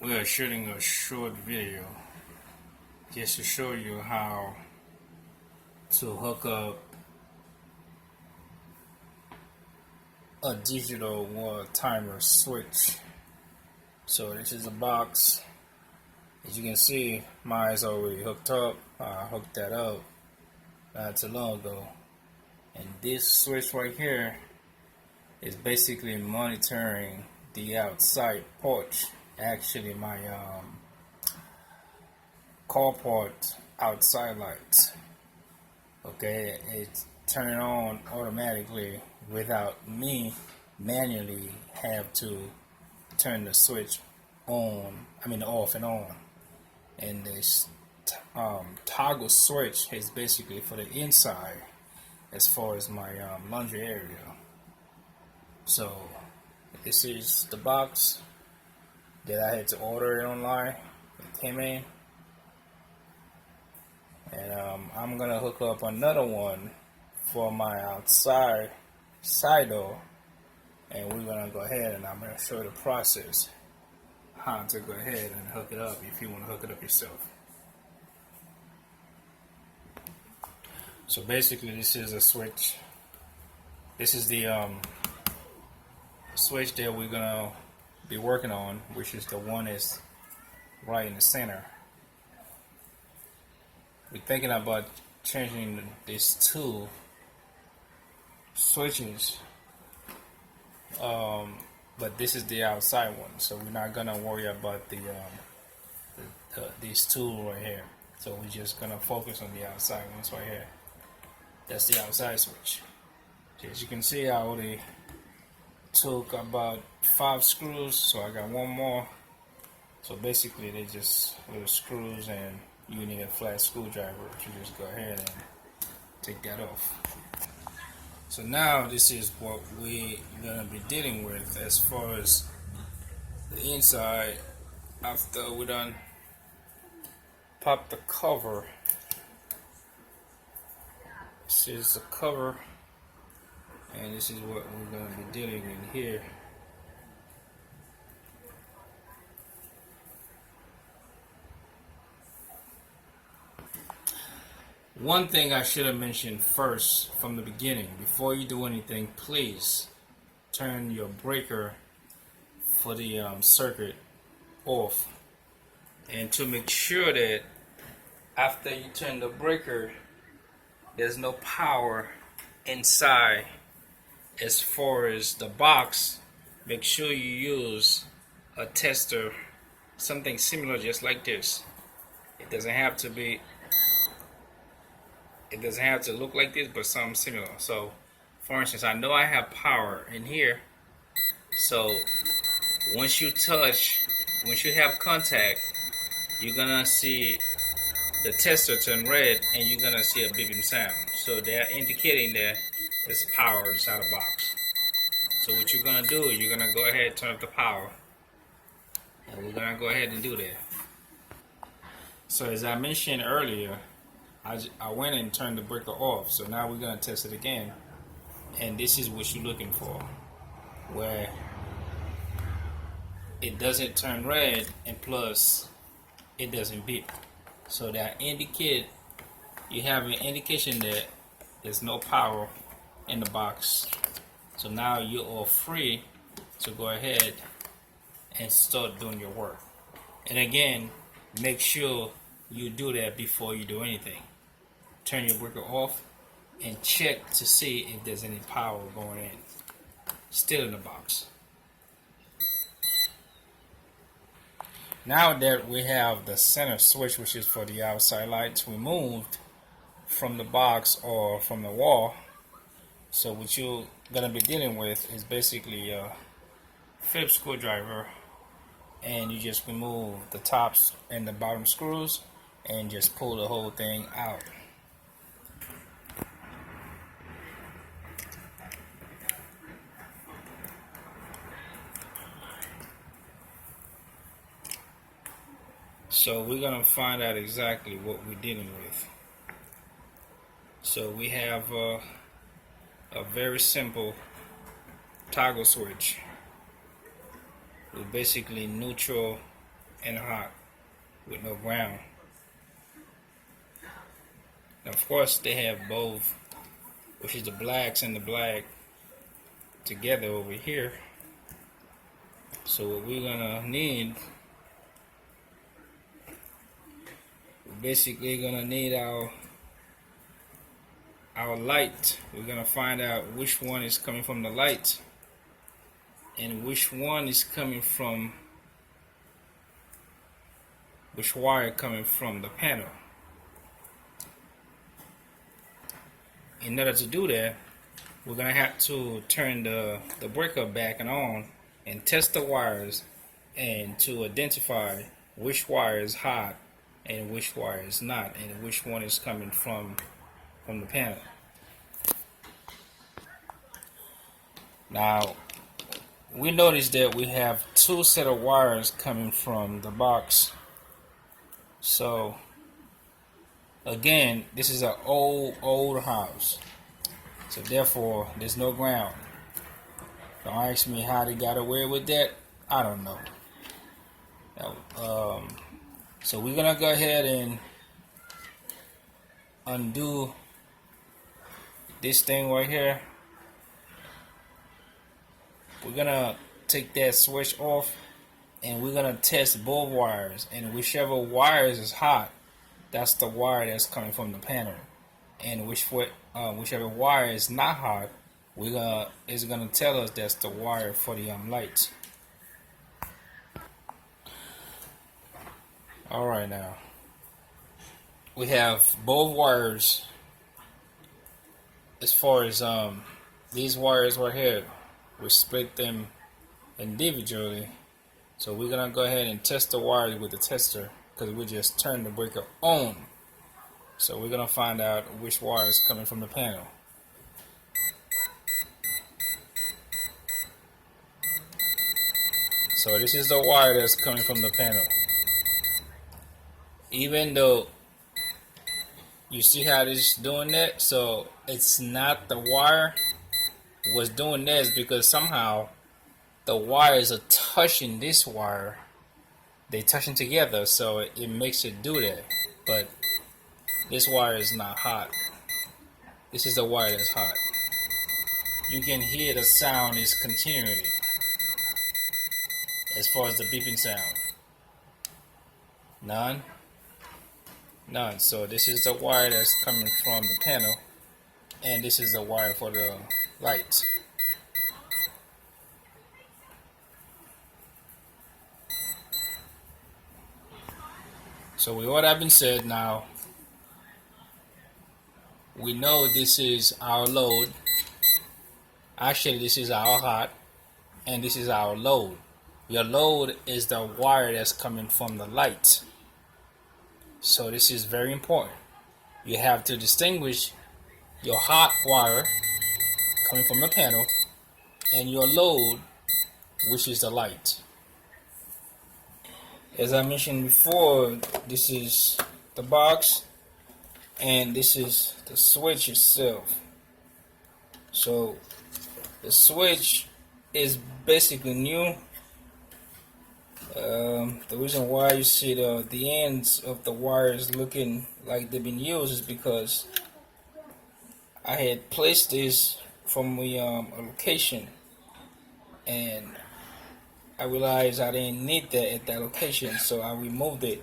We are shooting a short video just to show you how to hook up a digital timer switch. So this is a box. As you can see, mine's already hooked up. I hooked that up not too long ago. And this switch right here is basically monitoring the outside porch. Actually, my carport outside lights. Okay, it's turning on automatically without me manually have to turn the switch on. Off and on. And this toggle switch is basically for the inside, as far as my laundry area. So this is the box that I had to order it online. It came in, and I'm gonna hook up another one for my outside side door, and we're gonna go ahead and I'm gonna show you the process how to go ahead and hook it up if you want to hook it up yourself. So basically, this is a switch. This is the switch that we're gonna be working on, which is the one that's right in the center. We're thinking about changing these two switches, but this is the outside one, so we're not gonna worry about these two right here. So we're just gonna focus on the outside ones right here. That's the outside switch. So as you can see, I already took about 5 screws, so I got one more. So basically, they just little screws, and you need a flat screwdriver to just go ahead and take that off. So now this is what we're gonna be dealing with as far as the inside. After we done pop the cover, this is the cover, and this is what we're gonna be dealing in here. One thing I should have mentioned first from the beginning, before you do anything, please turn your breaker for the circuit off. And to make sure that after you turn the breaker, there's no power inside as far as the box, make sure you use a tester, something similar just like this. It doesn't have to look like this, but something similar. So for instance, I know I have power in here, so once you have contact, you're gonna see the tester turn red, and you're gonna see a beeping sound. So they're indicating that there's power inside the box. So what you're gonna do is you're gonna go ahead and turn up the power, and we're gonna go ahead and do that. So as I mentioned earlier, I went and turned the breaker off. So now we're gonna test it again, and this is what you're looking for, where it doesn't turn red, and plus it doesn't beep. So that you have an indication that there's no power in the box. So now you are free to go ahead and start doing your work. And again, make sure you do that before you do anything. Turn your breaker off and check to see if there's any power going in, still in the box. Now that we have the center switch, which is for the outside lights, removed from the box or from the wall, so what you're gonna be dealing with is basically a Phillips screwdriver, and you just remove the tops and the bottom screws and just pull the whole thing out. So we're gonna find out exactly what we're dealing with. So we have a very simple toggle switch with basically neutral and hot with no ground. Now, of course, they have both, which is the blacks and the black together over here. So what we're gonna need, we're basically gonna need our light. We're gonna find out which one is coming from the light and which one is coming from, which wire coming from the panel. In order to do that, we're gonna have to turn the breaker back and on and test the wires and to identify which wire is hot and which wire is not, and which one is coming from the panel. Now we notice that we have two set of wires coming from the box. So again, this is an old house, so therefore there's no ground. Don't ask me how they got away with that. I don't know. So we're gonna go ahead and undo this thing right here. We're gonna take that switch off and we're gonna test both wires, and whichever wires is hot, that's the wire that's coming from the panel, and whichever wire is not hot, it's gonna tell us that's the wire for the lights. Alright, now we have both wires. As far as these wires right here, we split them individually. So we're gonna go ahead and test the wires with the tester, because we just turned the breaker on. So we're gonna find out which wire is coming from the panel. So this is the wire that's coming from the panel. Even though you see how this is doing that, so it's not the wire. What's doing that is because somehow the wires are touching this wire. They touching together, so it makes it do that. But this wire is not hot. This is the wire that's hot. You can hear the sound is continually as far as the beeping sound. None. So this is the wire that's coming from the panel, and this is the wire for the lights. So with all that being said, now we know this is our load. Actually, this is our hot, and this is our load. Your load is the wire that's coming from the light. So this is very important. You have to distinguish your hot wire coming from the panel and your load, which is the light. As I mentioned before, this is the box and this is the switch itself. So the switch is basically new. The reason why you see the ends of the wires looking like they've been used is because I had placed this from a location, and I realized I didn't need that at that location, so I removed it.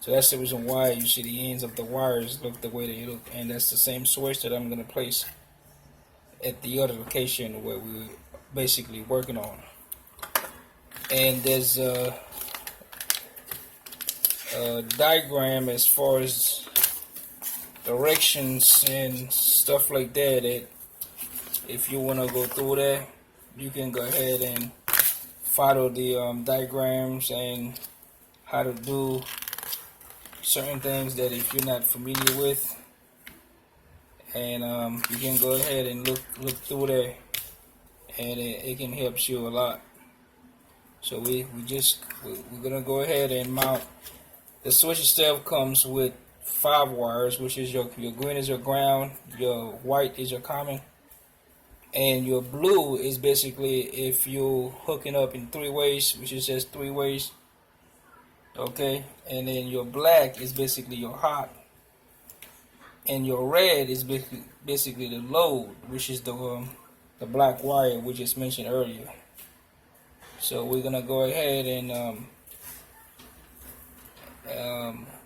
So that's the reason why you see the ends of the wires look the way they look, and that's the same switch that I'm going to place at the other location where we're basically working on. And there's a diagram as far as directions and stuff like that, that if you want to go through that, you can go ahead and follow the diagrams and how to do certain things that if you're not familiar with, and you can go ahead and look through that, and it can help you a lot. So we're gonna go ahead and mount. The switch itself comes with 5 wires, which is your green is your ground, your white is your common, and your blue is basically if you're hooking up in 3 ways, which is just 3 ways. Okay, and then your black is basically your hot, and your red is basically the load, which is the black wire we just mentioned earlier. So we're gonna go ahead and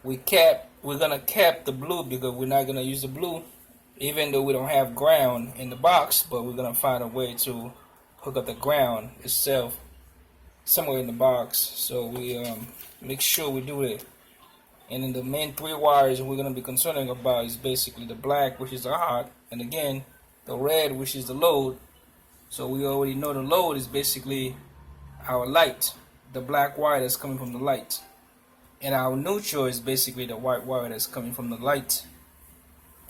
we're gonna cap the blue because we're not gonna use the blue, even though we don't have ground in the box, but we're gonna find a way to hook up the ground itself somewhere in the box. So we make sure we do it. And then the main three wires we're going to be concerning about is basically the black, which is the hot, and again the red, which is the load. So we already know the load is basically our light, the black wire that's coming from the light, and our neutral is basically the white wire that's coming from the light,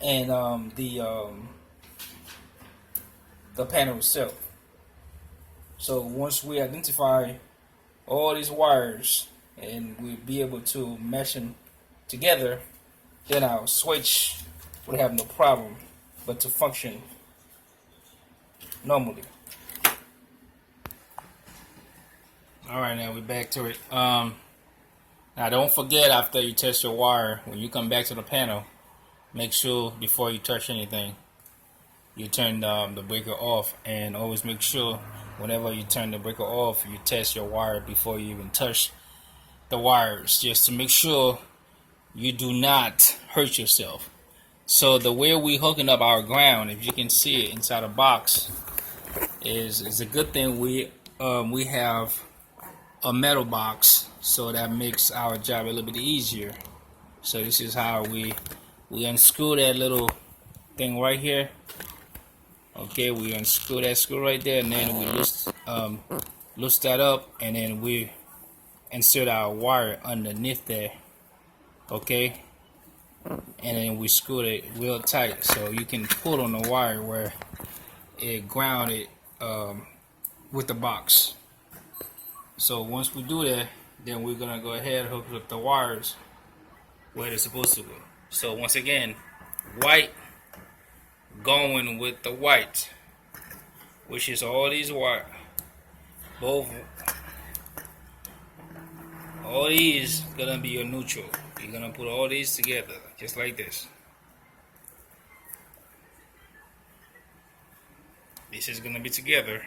and the panel itself. So once we identify all these wires and we'll be able to mesh them together, then our switch would have no problem but to function normally. Alright, now we're back to it. Now don't forget, after you test your wire, when you come back to the panel, make sure before you touch anything you turn the breaker off, and always make sure whenever you turn the breaker off you test your wire before you even touch the wires, just to make sure you do not hurt yourself. So the way we hooking up our ground, if you can see it inside a box, is a good thing we have a metal box, so that makes our job a little bit easier. So this is how we unscrew that little thing right here. Okay, we unscrew that screw right there, and then we loose that up, and then we insert our wire underneath there. Okay, and then we screw it real tight so you can pull on the wire where it grounded with the box. So once we do that, then we're gonna go ahead and hook up the wires where they're supposed to go. So once again, white going with the white, which is all these wires, all these gonna be your neutral. You're gonna put all these together just like this. This is gonna be together.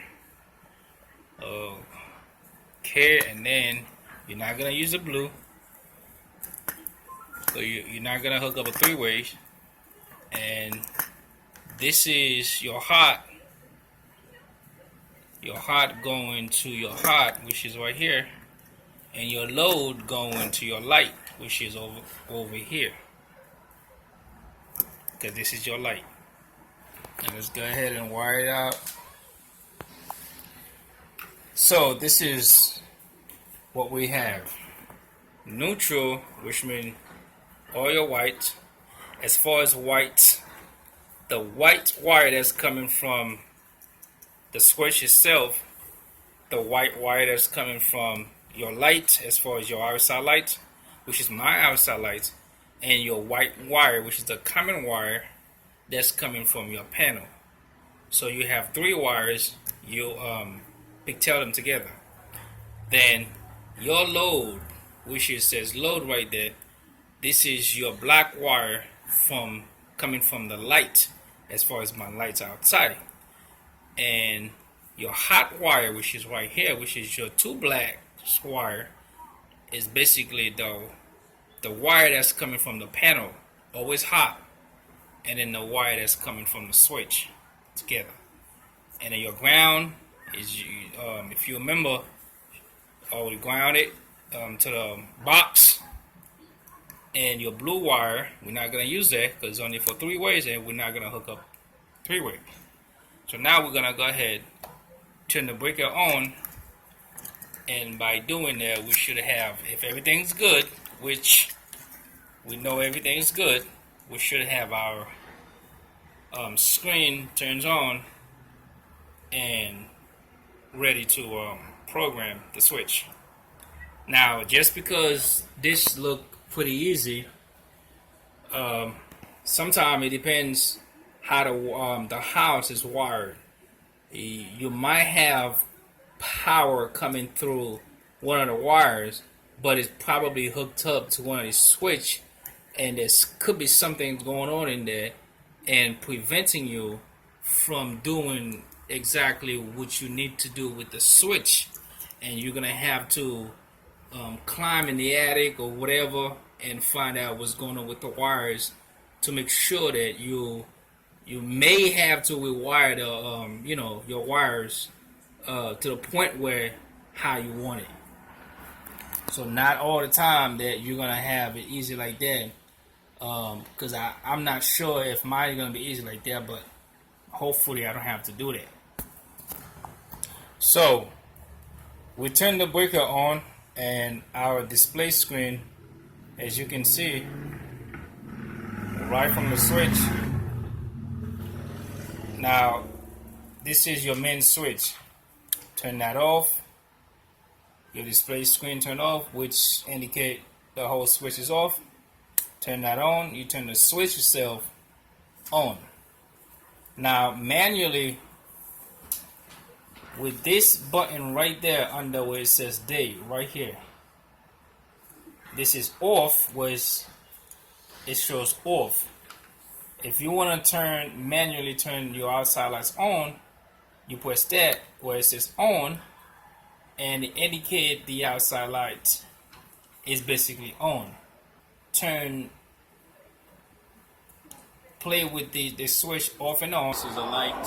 Okay, and then you're not gonna use the blue, so you're not gonna hook up a three-way. And this is your hot going to your hot, which is right here, and your load going to your light, which is over here, because this is your light. Now let's go ahead and wire it out. So this is what we have: neutral, which means all your white. As far as white, the white wire that's coming from the switch itself, the white wire that's coming from your light, as far as your outside light, which is my outside light, and your white wire, which is the common wire that's coming from your panel. So you have three wires. You pigtail them together. Then your load, which it says load right there, this is your black wire coming from the light, as far as my lights outside. And your hot wire, which is right here, which is your two black wire, is basically the wire that's coming from the panel, always hot, and then the wire that's coming from the switch together. And then your ground is, if you remember, already grounded to the box. And your blue wire, we're not going to use that because it's only for three ways, and we're not going to hook up three-way. So now we're going to go ahead, turn the breaker on, and by doing that, we should have, if everything's good, which we know everything's good, we should have our screen turns on and ready to program the switch. Now, just because this look pretty easy, sometimes it depends how the house is wired. You might have power coming through one of the wires, but it's probably hooked up to one of these switch, and there could be something going on in there and preventing you from doing exactly what you need to do with the switch. And you're gonna have to climb in the attic or whatever and find out what's going on with the wires to make sure that you may have to rewire the your wires to the point where how you want it. So not all the time that you're gonna have it easy like that. Because I'm not sure if mine's gonna be easy like that, but hopefully I don't have to do that. So we turn the breaker on, and our display screen, as you can see, right from the switch. Now, this is your main switch. Turn that off. Your display screen turn off, which indicate the whole switch is off. Turn that on. You turn the switch itself on. Now, manually, with this button right there under where it says day, right here, this is off, where it shows off. If you want to manually turn your outside lights on, you press that where it says on, and it indicate the outside light is basically on. Play with the switch off and on. This is a light.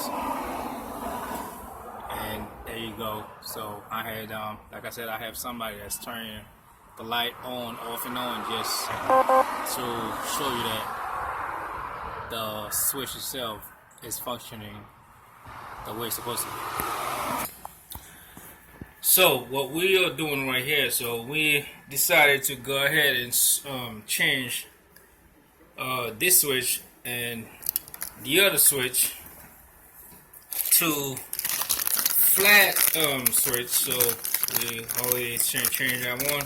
And there you go. So I had, like I said, I have somebody that's turning the light on, off and on, just to show you that the switch itself is functioning the way it's supposed to be. So what we are doing right here, so we decided to go ahead and change this switch and the other switch to flat switch. So we already changed that one,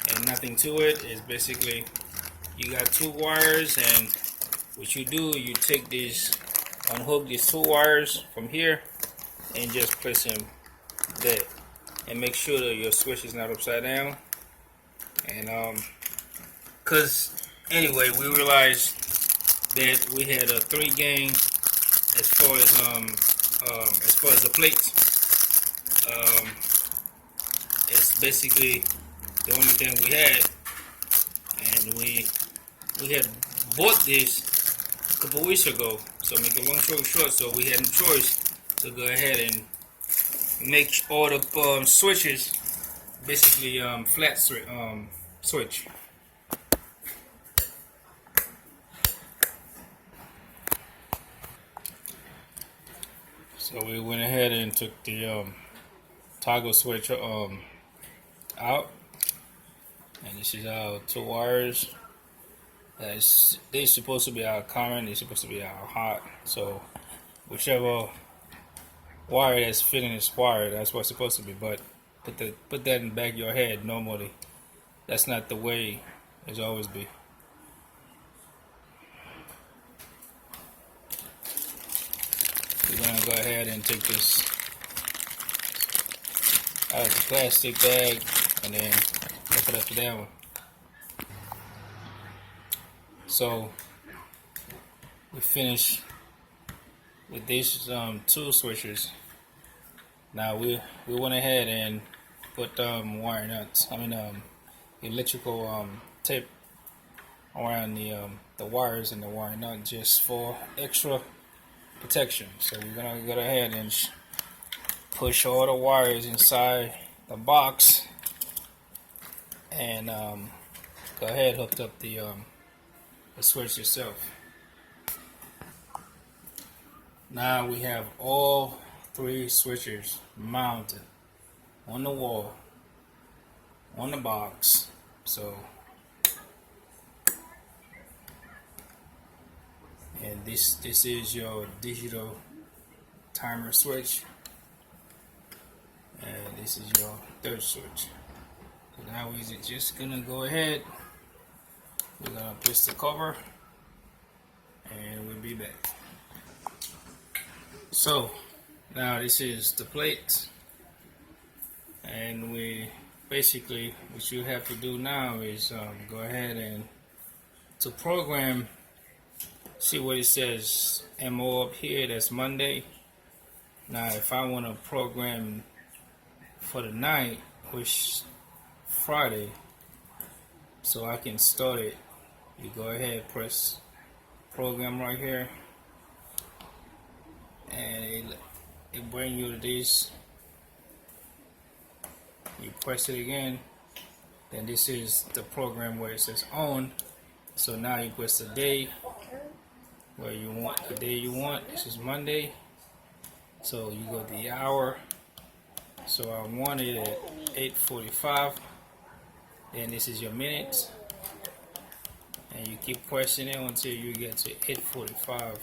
and nothing to it. It's basically you got two wires, and what you do, you take these, unhook these two wires from here and just place them there, and make sure that your switch is not upside down. And cause anyway, we realized that we had a 3-gain as far as the plates. It's basically the only thing we had, and we had bought this a couple weeks ago. So make a long story short, so we had no choice to go ahead and make all the switches basically flat switch. So we went ahead and took the toggle switch out, and this is our two wires. They're supposed to be our common, they're supposed to be our hot. So whichever wire that's fitting this wire, that's what's supposed to be. But put that in the back of your head. Normally, that's not the way it's always be. We're gonna go ahead and take this out of the plastic bag and then hook it up to that one. So we finished with these two switches. Now we went ahead and put wire nuts. Electrical tape around the wires and the wire nut, just for extra protection. So we're gonna go ahead and push all the wires inside the box and go ahead hook up the switch itself. Now we have all 3 switches mounted on the wall, on the box. So, and this is your digital timer switch, and this is your third switch. So now we're just gonna go ahead. We're gonna twist the cover, and we'll be back. So now this is the plate, and we basically what you have to do now is go ahead and to program. See what it says MO up here. That's Monday. Now, if I want to program for the night, which Friday, so I can start it, you go ahead, press program right here, and it bring you to this. You press it again, then this is the program where it says on. So now you press the day where you want, the day you want. This is Monday. So you go to the hour. So I want it at 8:45. Then this is your minutes. And you keep pressing it until you get to 8:45.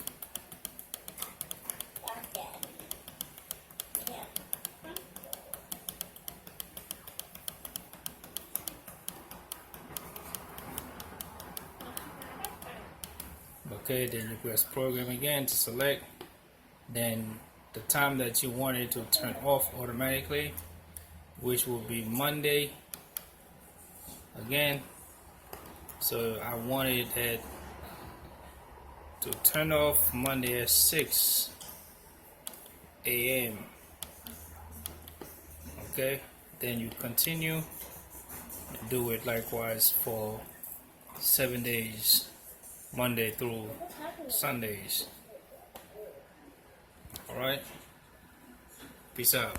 Okay, then you press program again to select. Then the time that you want it to turn off automatically, which will be Monday again. So I want it to turn off Monday at 6 a.m. Okay, then you continue, do it likewise for 7 days, Monday through Sundays. Alright, peace out.